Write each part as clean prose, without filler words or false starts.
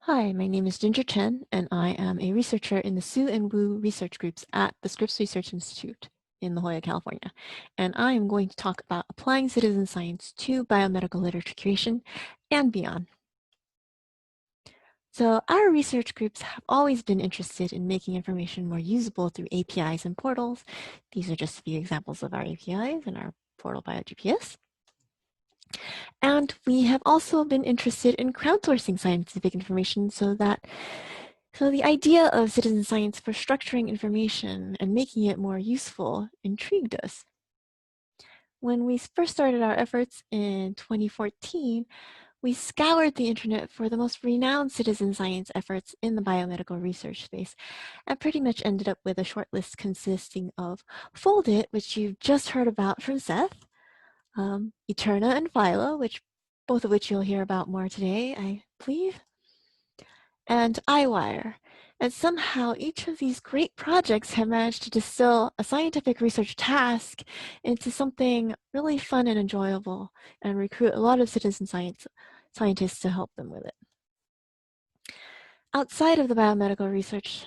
Hi, my name is Ginger Chen, and I am a researcher in the Su and Wu research groups at the Scripps Research Institute in La Jolla, California. And I am going to talk about applying citizen science to biomedical literature curation and beyond. So our research groups have always been interested in making information more usable through APIs and portals. These are just a few examples of our APIs and our portal BioGPS. And we have also been interested in crowdsourcing scientific information so the idea of citizen science for structuring information and making it more useful intrigued us. When we first started our efforts in 2014, we scoured the internet for the most renowned citizen science efforts in the biomedical research space and pretty much ended up with a short list consisting of Foldit, which you've just heard about from Seth, Eterna and Philo, both of which you'll hear about more today, I believe, and iWire. And somehow each of these great projects have managed to distill a scientific research task into something really fun and enjoyable and recruit a lot of citizen scientists to help them with it. Outside of the biomedical research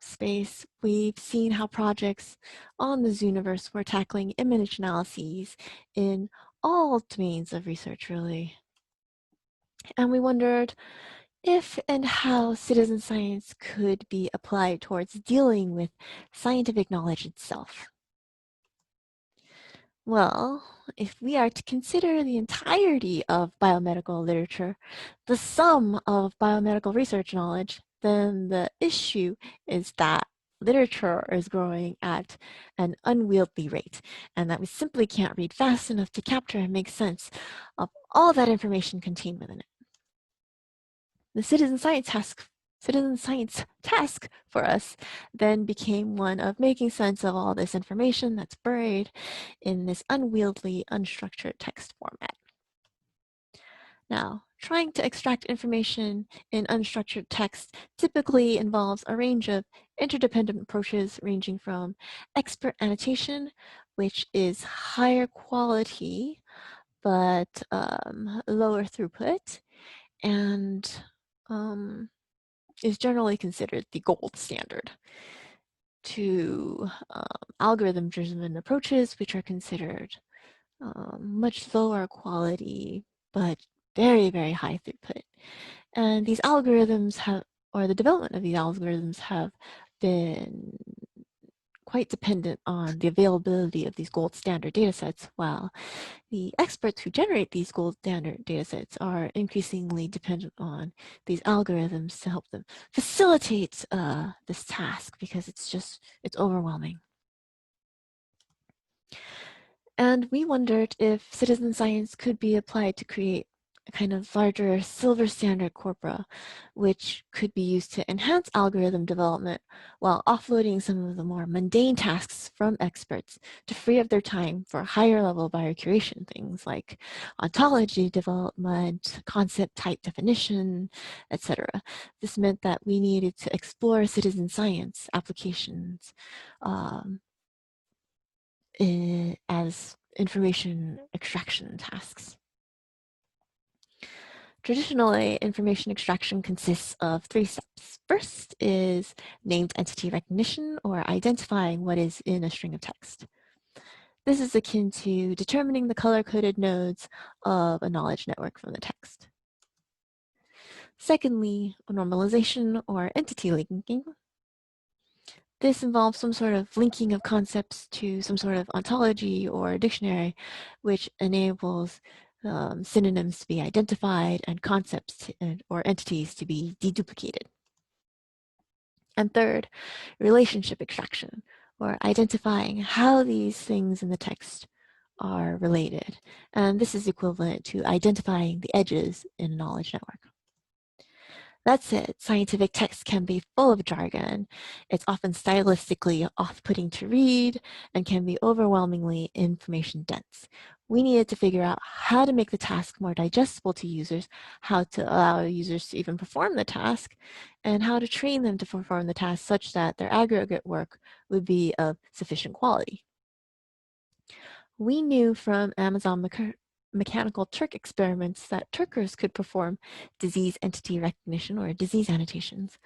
space, we've seen how projects on the Zooniverse were tackling image analyses in all domains of research, really. And we wondered if and how citizen science could be applied towards dealing with scientific knowledge itself. Well, if we are to consider the entirety of biomedical literature, the sum of biomedical research knowledge, then the issue is that literature is growing at an unwieldy rate, and that we simply can't read fast enough to capture and make sense of all that information contained within it. The citizen science task for us then became one of making sense of all this information that's buried in this unwieldy, unstructured text format. Now, trying to extract information in unstructured text typically involves a range of interdependent approaches ranging from expert annotation, which is higher quality but lower throughput, and is generally considered the gold standard, to algorithm-driven approaches, which are considered much lower quality, but very, very high throughput. And these algorithms or the development of these algorithms have been quite dependent on the availability of these gold standard datasets, while the experts who generate these gold standard datasets are increasingly dependent on these algorithms to help them facilitate this task because it's overwhelming. And we wondered if citizen science could be applied to create a kind of larger silver standard corpora, which could be used to enhance algorithm development while offloading some of the more mundane tasks from experts to free up their time for higher level biocuration, things like ontology development, concept type definition, etc. This meant that we needed to explore citizen science applications as information extraction tasks. Traditionally, information extraction consists of 3 steps. First is named entity recognition, or identifying what is in a string of text. This is akin to determining the color-coded nodes of a knowledge network from the text. Secondly, normalization or entity linking. This involves some sort of linking of concepts to some sort of ontology or dictionary, which enables synonyms to be identified and concepts or entities to be deduplicated. And third, relationship extraction, or identifying how these things in the text are related. And this is equivalent to identifying the edges in a knowledge network. That's it. Scientific text can be full of jargon. It's often stylistically off-putting to read and can be overwhelmingly information dense. We needed to figure out how to make the task more digestible to users, how to allow users to even perform the task, and how to train them to perform the task such that their aggregate work would be of sufficient quality. We knew from Amazon mechanical Turk experiments that Turkers could perform disease entity recognition or disease annotations.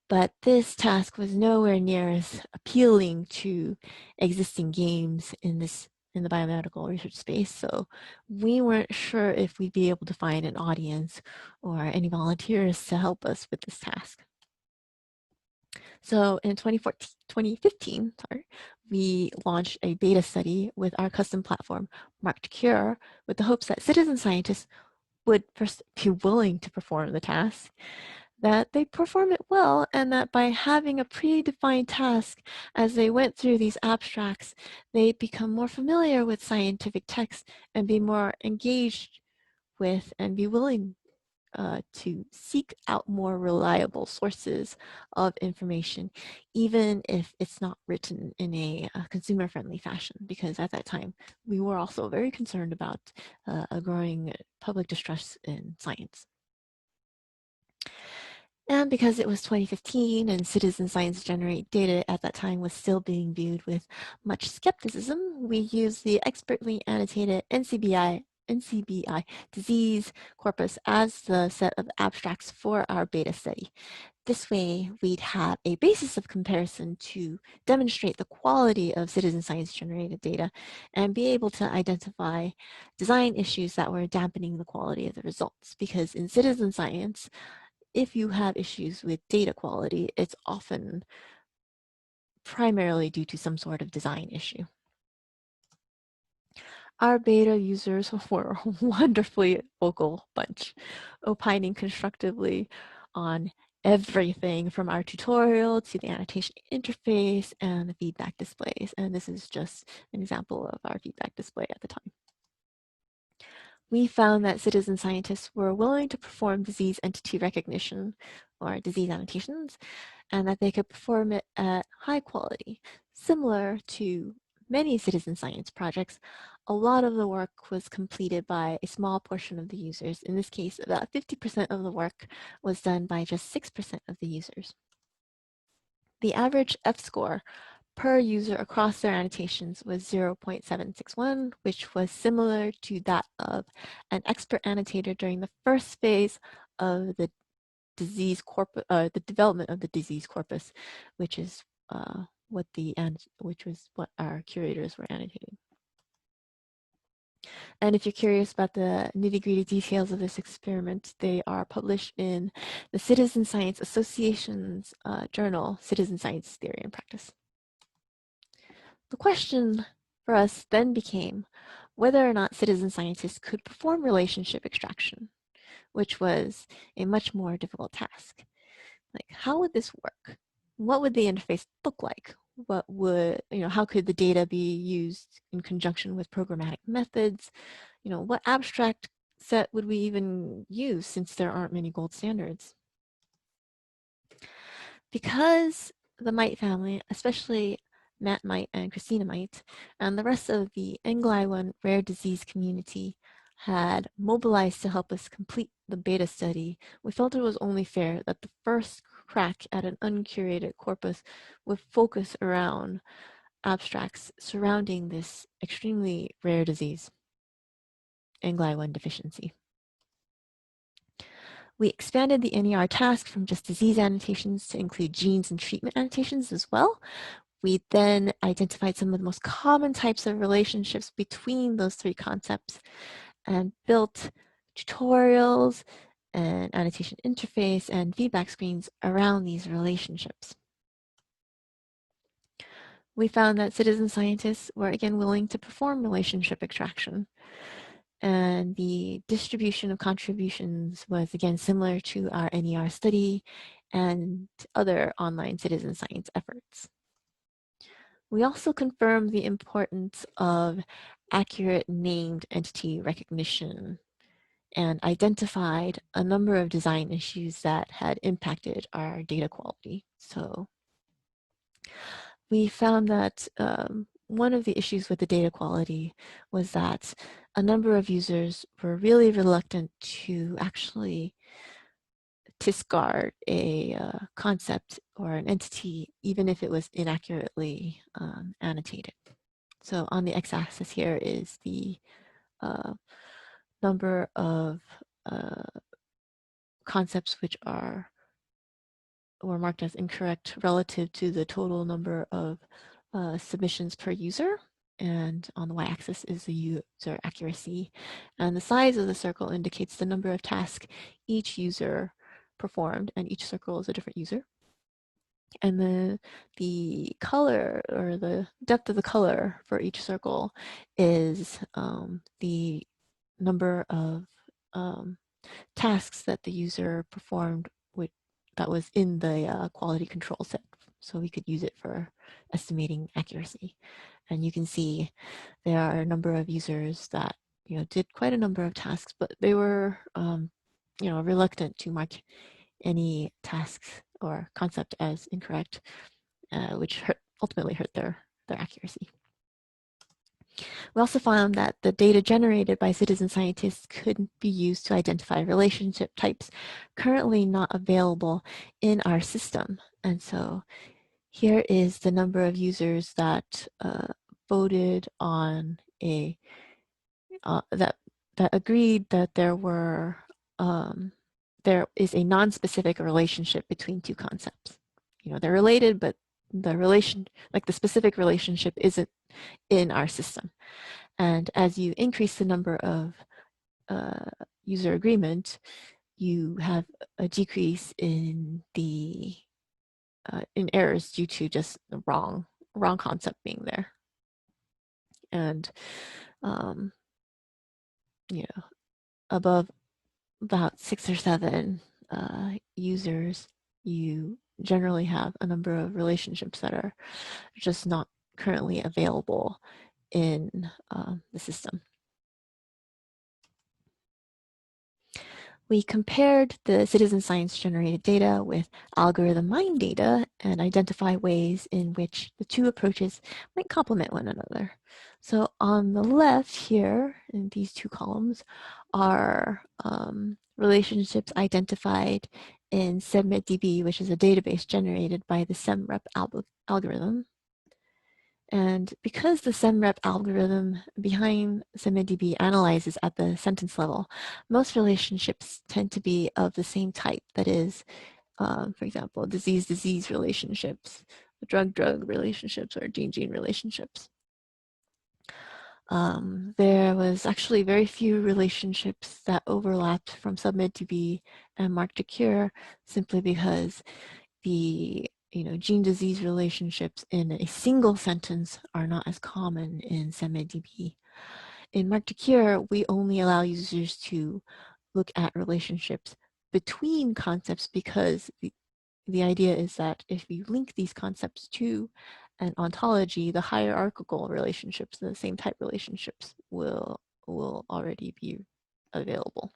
But this task was nowhere near as appealing to existing games in the biomedical research space. So we weren't sure if we'd be able to find an audience or any volunteers to help us with this task. So in 2015, we launched a beta study with our custom platform, Marked Cure, with the hopes that citizen scientists would first be willing to perform the task, that they perform it well, and that by having a predefined task as they went through these abstracts, they become more familiar with scientific text and be more engaged with and be willing to seek out more reliable sources of information, even if it's not written in a consumer-friendly fashion, because at that time, we were also very concerned about a growing public distrust in science. And because it was 2015 and citizen science generate data at that time was still being viewed with much skepticism, we used the expertly annotated NCBI disease corpus as the set of abstracts for our beta study. This way, we'd have a basis of comparison to demonstrate the quality of citizen science generated data and be able to identify design issues that were dampening the quality of the results. Because in citizen science, if you have issues with data quality, it's often primarily due to some sort of design issue. Our beta users were a wonderfully vocal bunch, opining constructively on everything from our tutorial to the annotation interface and the feedback displays. And this is just an example of our feedback display at the time. We found that citizen scientists were willing to perform disease entity recognition or disease annotations, and that they could perform it at high quality. Similar to many citizen science projects, a lot of the work was completed by a small portion of the users. In this case, about 50% of the work was done by just 6% of the users. The average F-score per user across their annotations was 0.761, which was similar to that of an expert annotator during the first phase of the disease corpus, the development of the disease corpus, which is which was what our curators were annotating. And if you're curious about the nitty-gritty details of this experiment, they are published in the Citizen Science Association's journal, Citizen Science Theory and Practice. The question for us then became whether or not citizen scientists could perform relationship extraction, which was a much more difficult task. Like, how would this work? What would the interface look like? What would, how could the data be used in conjunction with programmatic methods? What abstract set would we even use, since there aren't many gold standards? Because the mite family, especially Matt mite and Christina mite, and the rest of the NGLI1 rare disease community had mobilized to help us complete the beta study, we felt it was only fair that the first crack at an uncurated corpus would focus around abstracts surrounding this extremely rare disease, NGLI1 deficiency. We expanded the NER task from just disease annotations to include genes and treatment annotations as well. We then identified some of the most common types of relationships between those three concepts and built tutorials and annotation interface and feedback screens around these relationships. We found that citizen scientists were again willing to perform relationship extraction, and the distribution of contributions was again similar to our NER study and other online citizen science efforts. We also confirmed the importance of accurate named entity recognition and identified a number of design issues that had impacted our data quality. So we found that one of the issues with the data quality was that a number of users were really reluctant to actually discard a concept or an entity, even if it was inaccurately annotated. So on the x-axis here is the number of concepts which were marked as incorrect relative to the total number of submissions per user. And on the y-axis is the user accuracy. And the size of the circle indicates the number of tasks each user performed, and each circle is a different user. And the color, or the depth of the color for each circle, is the number of tasks that the user performed that was in the quality control set. So we could use it for estimating accuracy. And you can see there are a number of users that did quite a number of tasks, but they were reluctant to mark any tasks or concept as incorrect, which ultimately hurt their accuracy. We also found that the data generated by citizen scientists could be used to identify relationship types currently not available in our system. And so here is the number of users that voted on that agreed that there is a non-specific relationship between two concepts. They're related, but the specific relationship isn't in our system. And as you increase the number of user agreement, you have a decrease in the in errors due to just the wrong concept being there. And above about 6 or 7 users, you generally have a number of relationships that are just not currently available in the system. We compared the citizen science generated data with algorithm mined data and identify ways in which the two approaches might complement one another. So on the left here, in these two columns, are relationships identified in SST02-III, which is a database generated by the SEMREP algorithm. And because the SEMREP algorithm behind SST02-III analyzes at the sentence level, most relationships tend to be of the same type. That is, for example, disease-disease relationships, drug-drug relationships, or gene-gene relationships. There was actually very few relationships that overlapped from SST02-III and Mark2Cure, simply because the gene-disease relationships in a single sentence are not as common in SST02-III. In Mark2Cure, we only allow users to look at relationships between concepts, because the idea is that if you link these concepts to an ontology, the hierarchical relationships, the same type relationships, will already be available.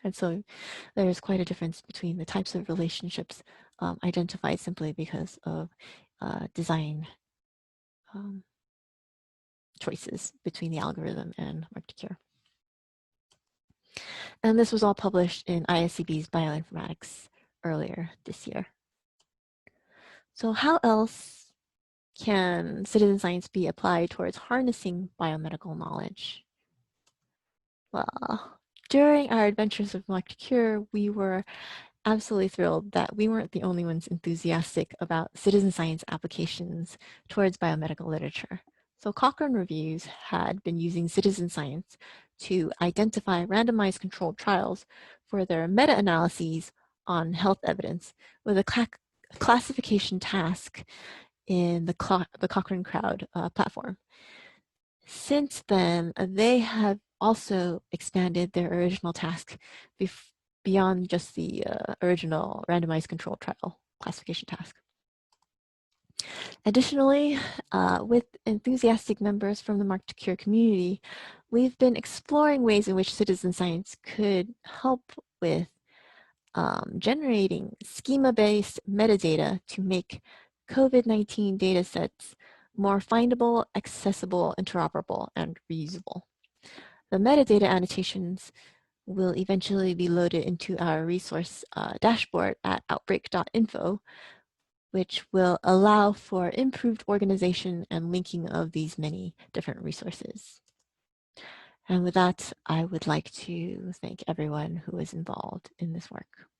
And so there's quite a difference between the types of relationships identified simply because of design choices between the algorithm and Mark2Cure. And this was all published in ISCB's Bioinformatics earlier this year. So how else can citizen science be applied towards harnessing biomedical knowledge? Well, during our adventures with Mark2Cure, we were absolutely thrilled that we weren't the only ones enthusiastic about citizen science applications towards biomedical literature. So Cochrane Reviews had been using citizen science to identify randomized controlled trials for their meta-analyses on health evidence with a classification task in the Cochrane Crowd platform. Since then, they have also expanded their original task beyond just the original randomized controlled trial classification task. Additionally, with enthusiastic members from the Mark2Cure community, we've been exploring ways in which citizen science could help with generating schema-based metadata to make COVID-19 data sets more findable, accessible, interoperable, and reusable. The metadata annotations will eventually be loaded into our resource dashboard at outbreak.info, which will allow for improved organization and linking of these many different resources. And with that, I would like to thank everyone who was involved in this work.